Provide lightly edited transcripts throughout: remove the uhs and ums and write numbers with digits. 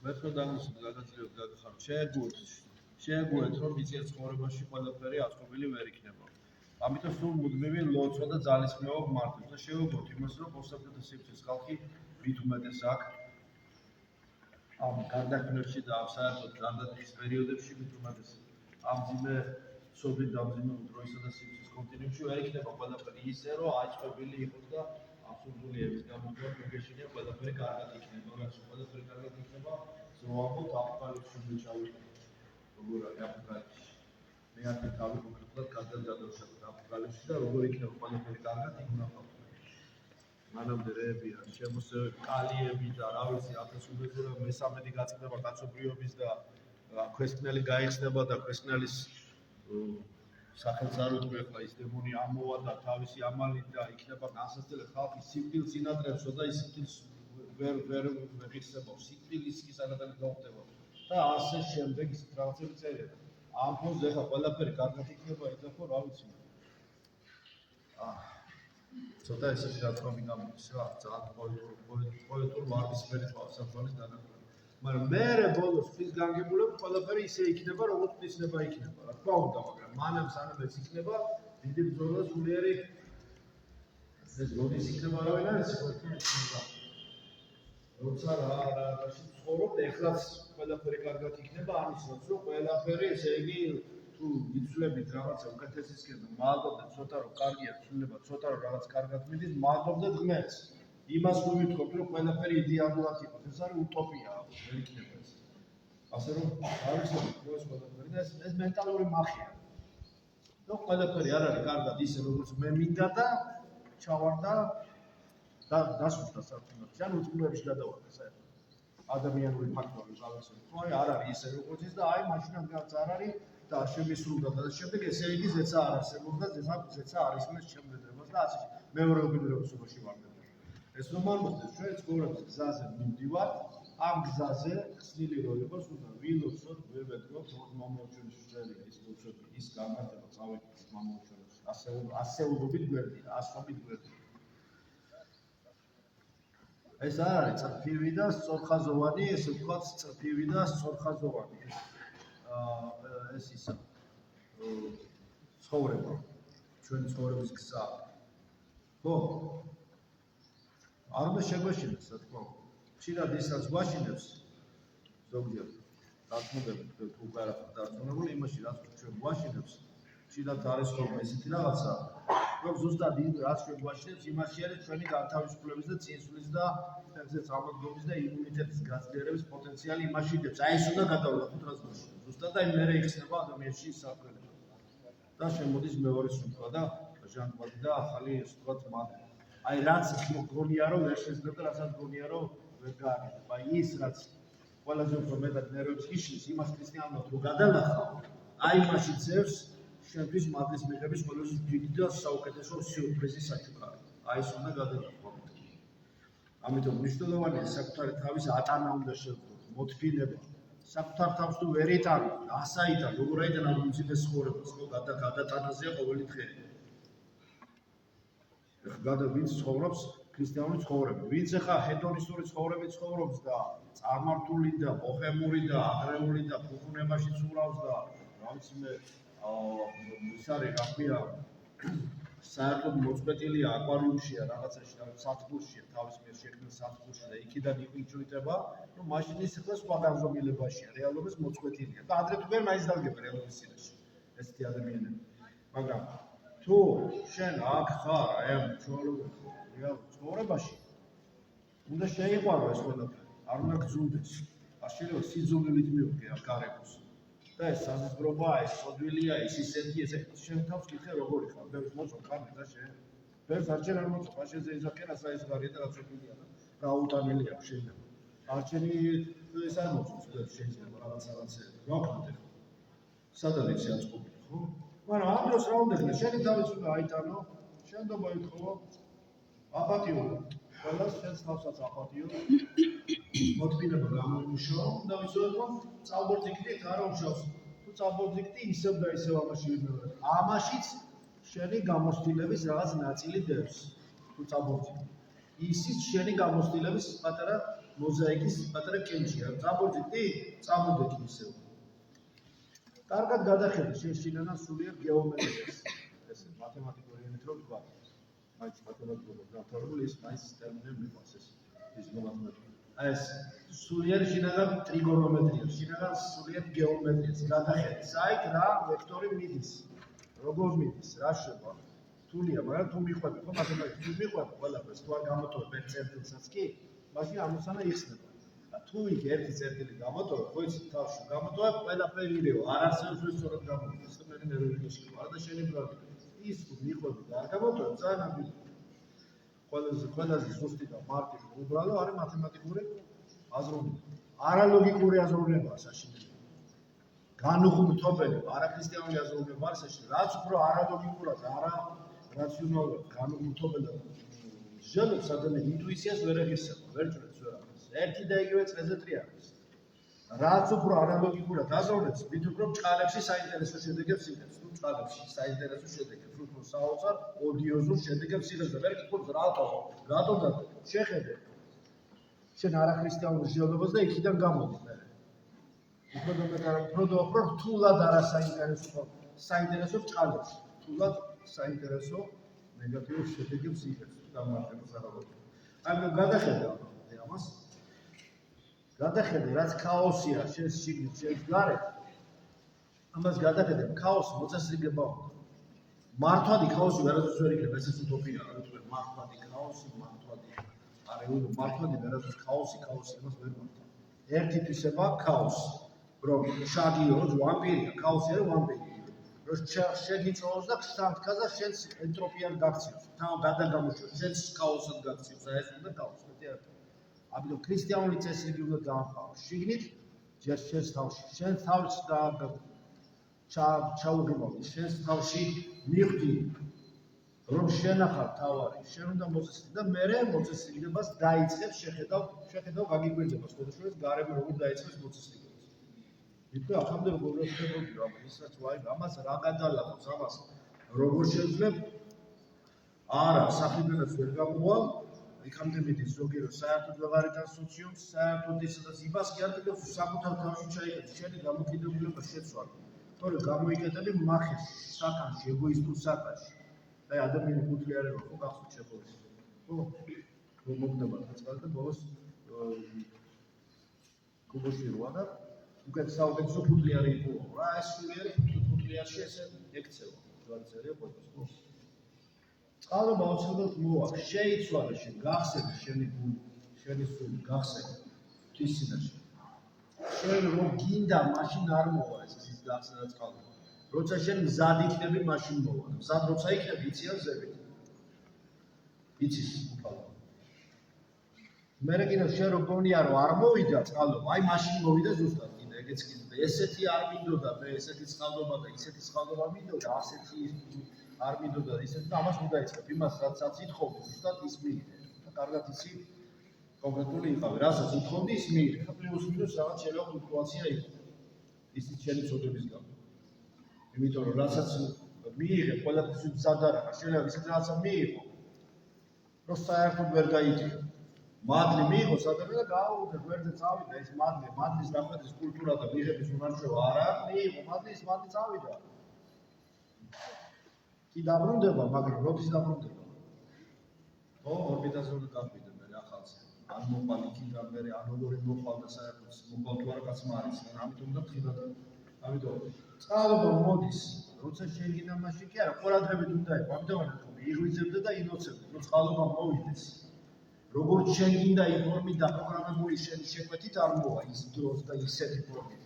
მეთქო დაგუსტ გაგაცილებ გაგახარ შეეგუეთ რომ მიწის ცხოვრებაში ყველაფერი აწყობილი ვერ იქნება. ამიტომ სულ მუდმივი ლოცვა და ძალისხმევა გმართავს და შევეგუოთ იმას რომ მოსახლეთა სივრცის ხალხი მით უმეტეს აქ ამ გარდაქმნებში და ამ საერთოდ გარდაქმნის პერიოდებში მით უმეტეს ამ ძიმე სოფლის დამძიმე დროისა და სივრცის კონტინუუმში ვერ იქნება ყველაფერი ისე რომ აწყობილი იყოს და აბსურდულიების გამოგვარ მოგეშინია ყველაფერი კარგად იქნება, რაც ყველაფერი კარგად იქნება, ზოამბობ აპოკალიფსში ჩავიწყო. როგორ არის აპოკალიფსი? მე აქ თავი კონკრეტულად გადაგადოშავ აპოკალიფსში და როგორ იქნება ყველაფერი კარგად იქ ნახავ. მანამდე რეები არის, შემოსევები, კალიები და რა ვიცი, ათასუბედურა მესამედი გაწდება კაცობრიობის და ქვესკნელი გაიხსნება და ქვესკნელის სახელს არ ვიტყვი ახლა ის დემონი ამოვა და თავისი ამალით და იქნება განსაცდელი ხალხი სიკვდილს ინატრებსო და ის სიკვდილს ვერ მიხსებავს, სიკვდილის კი სანადანი გაუხდება და ასე შემდეგ ის რაღაცები წერია. ამ ფონზე ახლა ყველაფერი კარგად იქნება, იცახო რა ვიცი. ცოტა ესეთი რატომ მიგამოდის რა, ძალიან პოეტურ ვარდისფერი თვალსაჩინოს დანაკლები. მაგრამ მერე ბოლოს ფრის განგებულები ყველაფერი ისე იქნება, როგორც ფრისნება იქნება. რა თქმა უნდა, მაგრამ მანამ სანამ ეს იქნება, დიდი ბრძოლა სულიერი ეს როდის იქნება არავინ არ იცოდა. როცა რაში ცხოვრობ, ეხლაც ყველაფერი კარგად იქნება, ამისათვის რომ ყველაფერი ესე იგი თუ იცვლებით რაღაცა უკეთესისკენ და მადლობთ ცოტა რომ კარგია ცვლილება, ცოტა რომ რაღაც კარგად მიდის, მადლობთ ღმერთს. იმას ვვითხოვთ რომ ყველაფერი იდეალურად იყოს. ეს არის утоპია, ვერ იქნება ეს. ასე რომ არის ეს ყველაფერი და ეს მენტალური მახია. რომ ყველაფერი არ არის კარგად ისე როგორც მე მინდა და ჩავარდა და დასუსტა საერთოდ. ან უწყლოებში გადავარდა საერთოდ. ადამიანური ფაქტორი რაღაცა. ხო არ არის ისე როგორც ის და აი მაშინაც არ არის და შემისრულდა და შემდეგ ესე იგი ზეცა არ არსებობს და ზეცა არის მის შემდედრებას და ასე მეორე უბედურებაში ვარდები. ეს რომ არ მოხდეს ჩვენ ცხოვრების გზაზე მივდივართ, ამ გზაზე ხსნილი რო იყოს, უნდა ვილოცოთ, ვერ ვეთქვათ, რომ მომავალში შეიძლება ის ლოცვები, ის გამარჯვება წავიდეთ მომავალში. ასეულობით გვერდია, ასობით გვერდია. ეს არ არის წრფივი და სწორხაზოვანი, ესე ვთქვათ, წრფივი და სწორხაზოვანი. ეს ისა ცხოვრება, ჩვენი ცხოვრების გზა. ხო? არ უნდა შეგვეშინოს, რა თქმა უნდა. ხშირად ისაც გვაშინებს ზოგჯერ დაწმობები თუ არაფერ დაწმობებული იმაში, რაც ჩვენ გვაშინებს, ხშირად არის ხოლმე ესეთი რაღაცა, რომ ზუსტად იმ რაც ჩვენ გვაშინებს, იმაში არის ჩვენი განთავისუფლების და წინსვლის და ფერზე წარმოგდობის და იმუნიტეტის გაძლიერების პოტენციალი იმაში დებს. აი ეს უნდა გადავლახოთ რაც გვაშინებს. ზუსტად აი მერე იხსნება ადამიანში საქმეები. და შემოდის მეორე სუნთქვა და ჟანგვადი და ახალი ეს ვთქვათ მადლი. აი რაც გონია რომ ვერ შეძლებდა, რასაც გონია რომ ვერ გააკეთებ. აი ის რაც ყველაზე უფრო მეტად ნერვებს იშლის, იმას ქრისტიანულად რო გადალახავ, აი მაშინ ძევს შენთვის მადლის მიღების ყველაზე დიდი და საუკეთესო სიურპრიზი საჩუქარი. აი ეს უნდა გადალახავ. ამიტომ მნიშვნელოვანია საკუთარი თავის ატანა უნდა შევხვდეთ, მოთფინება. საკუთარ თავს თუ ვერ იტანო, ასაიდან როგორ აიტანა უმძიმეს ცხოვრებას, ხო გადატანაზეა ყოველი დღე. ვინც ცხოვრობს ქრისტიანული ცხოვრება, ვინც ახლა ჰედონისტური ცხოვრებით ცხოვრობს და წარმართული და ბოჰემური და აგრეული და ფუფუნებაში ცურავს და რა ვიცი მე ის არის რა ქვია საერთოდ მოწყვეტილია აკვარიუმშია რაღაცაში და სათბურშია თავის მიერ შექმნილ სათბურში და იქიდან იყვიჭვიტება, რომ მაშინ ის ახლა სხვა განზომილებაშია, რეალობის მოწყვეტილია და ადრე თუ ვერ მაინც დადგება რეალობის წინაშე ესეთი ადამიანები. მაგრამ თუ შენ აქ ხარ, აი ამ ცხოვრებაში უნდა შეიყვარო ეს ყველაფერი, არ უნდა გძუნდეს. არ შეიძლება სიძულვილით მივდგე აქ გარემოს. და ეს საზღვრობაა, ეს სოდვილია, ის ისეთი, ესე შენ თავს კითხე როგორი ხარ, ბევრს მოწონს ხარ და შენ. ბევრს არჩენ არ მოწონს, მაშინზე იზაქენ ასაიზღარია და გაწყვეტილია და რა უტანილი აქვს შეიძლება. არჩენი ეს არ მოწონს, ბევრს შეიძლება რაღაცეები. რა ვქნათ ახლა? სადაც ის აწყობილი, ხო? მაგრამ ამ დროს რა უნდა ხდეს? შენი თავის უნდა აიტანო, შენ და მოითხოვო აპატიო. ყველას შენს თავსაც აპატიო. მოთმინება გამოიმუშაო და ვისაუბროთ, რომ წაბორძიგდით არ უშავს. თუ წაბორძიგდი ისევ და ისევ ამაში ვიმეორებ. ამაშიც შენი გამოცდილების რაღაც ნაწილი დევს. თუ წაბორძიგდი. ისიც შენი გამოცდილების პატარა მოზაიკის პატარა კენჭია. წამოდი, წამოდეთ ისევ. კარგად გადახედე შენ შინაგან სულიერ გეომეტრიას. ესე მათემატიკური ენით რო ვთქვა. მაინც მათემატიკურად დამთავრებული ის მაინც ტერმინები მიყვანს ეს მოგამოწმე. ეს სულიერ შინაგან ტრიგონომეტრია, შინაგან სულიერ გეომეტრია. გადახედე, საით რა ვექტორი მიდის. როგორ მიდის, რა შევა? თულია, მაგრამ თუ მიყვები, ხო მათემატიკა თუ მიყვები ყველაფერს, თუ არ გამოტოვებ ერთ წერტილსაც კი, მაშინ ამოსანა იხსნება. თუ იქ ერთი წერტილი გამოტოვებ, ხო იცი თავში გამოტოვებ, ყველაფერი ირევა, არ არსებობს რომ სწორად გამოვიდეს, მე ნერვიულში ვარ და შენი ბრალი. ის თუ მიყვები და არ გამოტოვებ, ძალიან ამბი. ყველაზე ზუსტი და მარტივი უბრალო არის მათემატიკური აზროვნება. არალოგიკური აზროვნებაა საშინელი. განუღმრთობელი, არაქრისტიანული აზროვნება არის საშინელი. რაც უფრო არალოგიკურად, არარაციონალურად განუღმრთობელი ჟელებს ადამიანი ინტუიციას ვერ ეგისება, ვერ ჭრებს ვერავის. ერთი და იგივე წრეზე ტრიალებს. რაც უფრო არალოგიკურად აზროვნებს, მით უფრო ჭყალებში საინტერესო შედეგებს იღებს. თუ ჭყალებში საინტერესო შედეგებს უთმობს საოცარ ოდიოზურ შედეგებს იღებს და ვერ გითხულს რატომ და შეხედე. შენ არაქრისტიანულ ჟელობას და იქიდან გამოდი მე. უფრო რთულად საინტერესო ჭყალებში. რთულად საინტერესო ნეგატიურ შედეგებს იღებს დამარცხებას არალოგიკურად. ანუ გადახედე ამას. გადახედე, რაც ქაოსია შენს შიგნით, შენს გარეთ. ამას გადახედე, ქაოსი მოწესრიგება უნდა. მართვადი ქაოსი ვერასდროს ვერ იქნება, ესეც უტოპიაა, რა თქმა უნდა, მართვადი ქაოსი, მართვადი ვერასდროს ქაოსი იმას ვერ მართავ. ერთი თვისება ქაოსი, რომ შაგიო ვამპირია, ქაოსი არის ვამპირი. რომ შეგიწოვოს და შთანთქას და შენს ენტროპიად გაქციოს. თან გადაგამოჩვენოს, შენს ქაოსად გაქციოს, ეს უნდა ქაოსი, მეტი არ. ამიტომ ქრისტიანული წესრიგი უნდა დაამყაროს. შიგნით ჯერ შენს თავში, შენს თავში და ჩაუგებავდი, შენს თავში მიხვდი, რომ შენ ახალ თავარი, შენ უნდა მოწესრიგდე და მერე მოწესრიგებას დაიწყებს შეხედავ გაგიკვირდება, შესაძლოა გარემო როგორ დაიწყებს მოწესრიგებას. ითქვა ახამდე როგორ შეხედავდი რა, ისაც ვაი, ამას რა გადალახოს, ამას როგორ შეძლებ? არა, საფრთხეც ვერ გამოვალ. იქამდე მიდის ზოგი რომ საერთოდ ვეღარ იტანს სოციუმს, საერთოდ ისედაც იმას კი არ კიდევ საკუთარ თავში ჩაიგებს, შენი გამოკიდებულება შეცვალ. თორე გამოიკეთები მახეს, საკანში, ეგოისტურ საკანში. და ადამიანი ფუთლი არ იყო, ხო გახსოვთ შეფორს. ხო, რომ მოგდება დაწყალ და ბოლოს კუბოში როა და უკეთ საუკეთესო ფუთლი არ იყო. რა ეს სულიერი ფუთლიაში ესე ექცევა. ჯვარცერია ყოველთვის, ხო? წყალობა აუცილებლად მოვა, შეიცვალე შენ, გახსენე შენი გული, შენი სული, გახსენე თვისინაში. შენ რომ გინდა, მაშინ არ მოვა ეს ის გახსენა წყალობა. როცა შენ მზად იქნები, მაშინ მოვა. მზად როცა იქნები, იცი ან ზევით. იცის უფალო. მერე კიდევ შენ რომ გონია რომ არ მოვიდა წყალობა, აი მაშინ მოვიდა ზუსტად კიდე ეგეც კიდე. ესეთი არ მინდოდა მე, ესეთი წყალობა და ისეთი წყალობა მინდოდა, ასეთი არ მინდოდა ისეთ და ამას უნდა ეცებ იმას რაც ითხოვდი ზუსტად ის მიიღე და კარგად იცი კონკრეტული იყავი რასაც ითხოვდი ის მიიღე და პლუს მინუს რაღაც შეიძლება ფლუქტუაცია იყო ისიც შენი წოდების გამო იმიტომ რომ რასაც მიიღე ყველაფერს მზად არ ახარ შეიძლება ისეთ რაღაცა მიიღო რომ საერთოდ ვერ გაიგე მადლი მიიღო სადღაც და გააუღე გვერდზე წავიდა ეს მადლის დახვეწის კულტურა და მიღების უნარჩვევა არა მიიღო მადლის წავიდა კი დაბრუნდება, მაგრამ როდის დაბრუნდება? ხო, ორბიტაზე უნდა გაყვიდე მე ახალს. ან მოყალ იქიდან მე ან როგორი მოყალ და საერთოდ მოყალ თუ არა კაცმა არის, ამიტომ უნდა ხილად. ამიტომ წყალობა მოდის, როცა შეგინა მაშინ კი არა, ყურადღებით უნდა იყო. ამიტომ იღვიძებდა და ინოცებდა, რომ წყალობა მოვიდეს. როგორც შეგინდა იმ ფორმით დაპროგრამებული შენი შეკვეთით არ მოვა ის დროს და ისეთი ფორმით.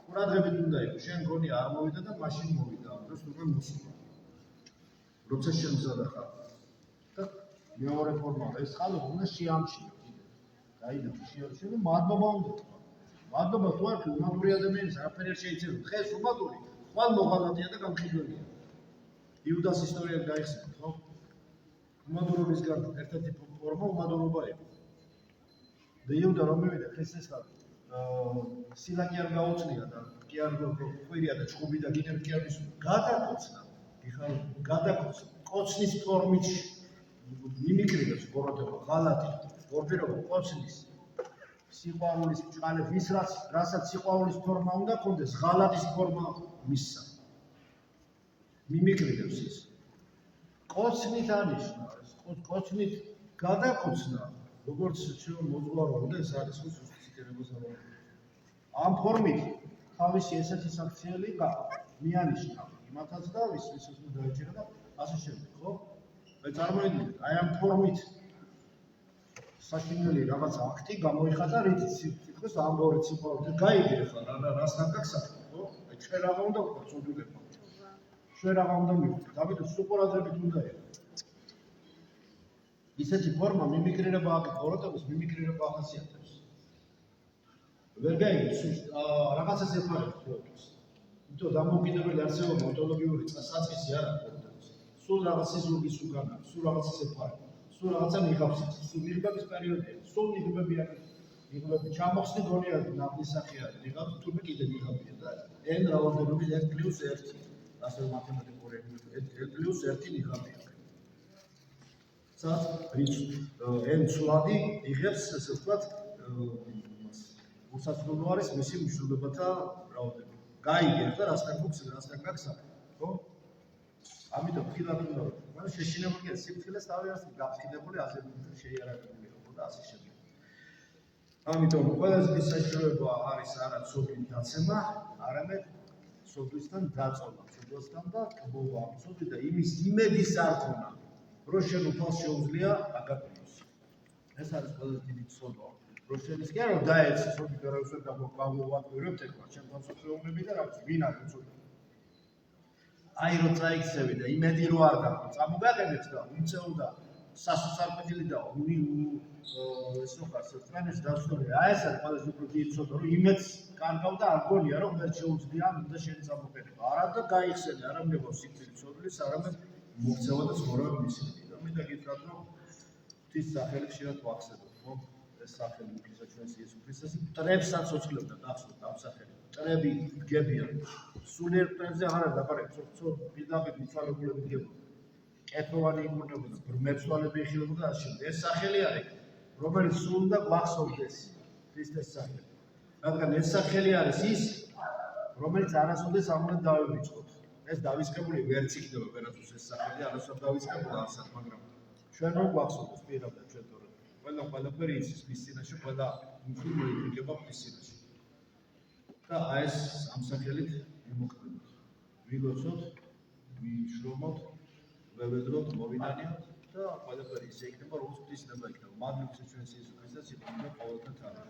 ყურადღებით უნდა იყო, შენ გონია არ მოვიდა და მაშინ მოვიდა. ამ დროს უკვე მოსულა. როცა შემზადახარ და მეორე ფორმა ეს წყალობა უნდა შეამჩნიო კიდე. დაინახო შეამჩნიო მადლობა უნდა თქვა. მადლობა თუ არ უმადური ადამიანის არაფერი არ შეიძლება. ხეს უმადური, ხვალ მოღალატია და გამხიდველია. იუდას ისტორია გაიხსენეთ, ხო? უმადურობისგან ერთ-ერთი ფორმა უმადურობა იყო. და იუდა რომ მივიდა ხეს ეს სილაკი არ გაუწნია და კი არ ხვირია და ჭუბი და გინებ კი არ ის გადაკოცნა. იხალ გადაკოცნა კოცნის ფორმით მიმიკრიბებს გოროდობა ღალატი ორფერობა ყოცნის სიყვარულის წყალებს ის რასაც სიყვარულის ფორმა უნდა კონდეს ღალატის ფორმა მისცა მიმიკრიბებს ის ყოცნით ანიშნავს ყოცნით გადაკოცნა როგორც ჩვენ მოძღვარო უნდა ეს არის სუსტიცირებას არ ამ ფორმით თავისი ესეთი საქციელი მიანიშნა იმათაც და ვის უნდა დაეჭირა და ასე შემდეგ ხო მე წარმოიდგინეთ აი ამ ფორმით საშინელი რაღაც აქტი გამოიხატა რითიც თითქოს ამბორი სიყვარულით გაიგე ხარ რასთან გასახდ ხო აი ჩვენ რა უნდა ვქოთ ცოდულებმა ჩვენ რა უნდა მივხვდით ამიტომ სუპორაზებით უნდა იყოს ისეთი ფორმა მიმიკრირება აქ გოროტების მიმიკრირება ახასიათებს ვერ გაიგეთ რაღაცას ეხარებს ფოტოს იმიტომ დამოუკიდებელი არსებობა ონტოლოგიური საწყისი არ არის სულ რაღაც სიზურგის უკანა სულ რაღაცას ეხარებს სულ რაღაცა ნიღაბს სულ ნიღბების პერიოდია სულ ნიღბები არის ნიღბები ჩამოხსნი გონია ნაღდის სახე არის ნიღაბი თურმე კიდე ნიღაბია და n რაოდენობის 1+1 ასე მათემატიკური 1+1 ნიღაბი აქვს სადაც რიც n ცვლადი იღებს ესე ვთქვათ უსასრულო არის მისი მნიშვნელობათა რაოდენობა გაიგე და რასთან გვქს რასთან გაგსახე ხო ამიტომ ხილად უნდა მაგრამ შეშინებულია სიფრთხილეს თავი არის გაფრთხილებული აზერბაიჯანის შეიარაღებული იყო და ასე შემდეგ ამიტომ ყველაზე საშუალება არის არა სოფლის დაცემა არამედ სოფლისთან დაწოლა სოფლისთან და თბობა სოფლი და იმის იმედის არქონა რომ შენ უფალს შეუძლია აკაკროს ეს არის ყველაზე დიდი ცოდვა რომ შენ ის კი არა დაეცი სოფლი და რა უსვენ გავუვატვირებთ ეხლა ჩემ განსაკუთრებულები და რა ვინ არის ცოდვა აი რო წაიქცევი და იმედი რო არ გაქვს წამოგაყენებს და უმწეოდა სასუსარკვეთილი და ეს რო ხარ სტრანეს დასწორე აი ეს არის ყველაზე უფრო დიდი ცოდვა რომ იმედს კარგავ და არ გონია რომ ვერ შეუძლია უნდა შენ წამოყენება არა და გაიხსენე არა მეგო სიკვდილის ცოდვის არამედ მოქცევა და ცხოვრება მისცემი და მინდა გითხრათ რომ ღვთის სახელი ხშირად ვახსენებ ხო ეს სახელი ღვთისა ჩვენს იესო ქრისტეს მტრებსაც ოცლებდა გახსოვთ ამ სახელით მტრები დგებიან სულიერ მტრებზე აღარ დაბარებს პირდაპირ მიცვალებულები დგებიან კეთოვანი იმუნებოდა ბრმეცვალები იხილებოდა ასე შემდეგ ეს სახელი არის რომელიც სულ უნდა გვახსოვდეს ქრისტეს სახელი რადგან ეს სახელი არის ის რომელიც არასოდეს არ უნდა დავივიწყოთ ეს დავისკებული ვერც იქნება ვერასდროს ეს სახელი არასოდეს დავისკებულა ასად მაგრამ ჩვენ რომ გვახსოვდეს პირადად ჩვენ თორე ყველაფერი იცის მის წინაშე ყველა მუსლიმი იქნება მის წინაშე და აი ეს ამ სახელით მიმოქმედოთ ვიგოცოთ ვიშრომოთ ვევედროთ მოვინანიოთ და ყველაფერი ისე იქნება როგორც ღვთის ნება იქნება მადლობს ჩვენს იესო ქრისტეს სიყვარული და ყოველთა თანა